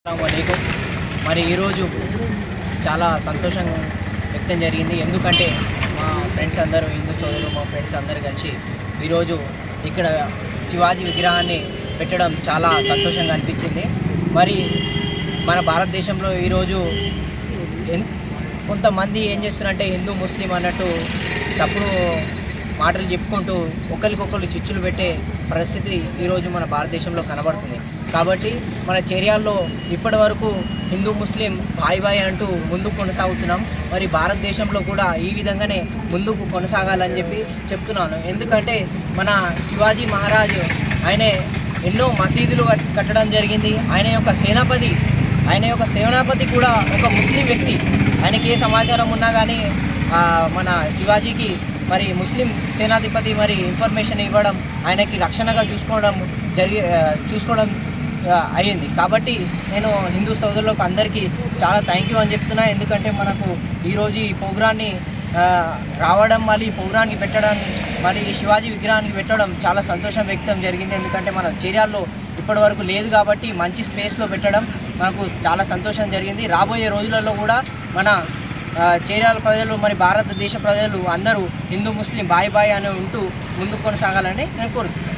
అస్సలాముఅలైకుం। మరి ఈరోజు చాలా సంతోషంగా వ్యక్తం జరిగింది। ఎందుకంటే మా ఫ్రెండ్స్ అందరూ హిందూ సోదరులు మా ఫ్రెండ్స్ అందరూ కలిసి ఈరోజు ఇక్కడ శివాజీ విగ్రహాన్ని పెట్టడం చాలా సంతోషంగా అనిపించింది। మరి మన భారతదేశంలో ఈరోజు కొంతమంది ఏం చేస్తున్నారంటే హిందూ ముస్లిం అన్నట్టు తప్పుడు మాటలు చెప్పుకుంటూ ఒకరికొకరు చిచ్చులు పెట్టే పరిస్థితి ఈరోజు మన భారతదేశంలో కనబడుతుంది। కాబట్టి మన చర్యల్లో ఇప్పటి వరకు హిందూ ముస్లిం భాయ్ భాయ్ అంటూ ముందుకు కొనసాగుతున్నాం। మరి భారతదేశంలో కూడా ఈ విధంగానే ముందుకు కొనసాగాలని చెప్తున్నాను। ఎందుకంటే మన శివాజీ మహారాజు ఆయన ఎన్నో మసీదులు కట్టడం జరిగింది। ఆయన యొక్క సేనాపతి కూడా ఒక ముస్లిం వ్యక్తి। ఆయనకి ఏ సమాచారం ఉన్నా కానీ మన శివాజీకి మరి ముస్లిం సేనాధిపతి మరి ఇన్ఫర్మేషన్ ఇవ్వడం ఆయనకి రక్షణగా చూసుకోవడం అయ్యింది। కాబట్టి నేను హిందూ సోదరులకు అందరికీ చాలా థ్యాంక్ యూ అని చెప్తున్నా। ఎందుకంటే మనకు ఈరోజు ఈ ప్రోగ్రాన్ని రావడం మళ్ళీ ఈ ప్రోగ్రాన్ని పెట్టడానికి మరి శివాజీ విగ్రహానికి పెట్టడం చాలా సంతోషం వ్యక్తం జరిగింది। ఎందుకంటే మన చర్యల్లో ఇప్పటి వరకు లేదు కాబట్టి మంచి స్పేస్లో పెట్టడం మనకు చాలా సంతోషం జరిగింది। రాబోయే రోజులలో కూడా మన చర్యాల ప్రజలు మరి భారతదేశ ప్రజలు అందరూ హిందూ ముస్లిం బాయ్ బాయ్ అని ఉంటూ ముందుకు కొనసాగాలని నేను కోరుతున్నాను।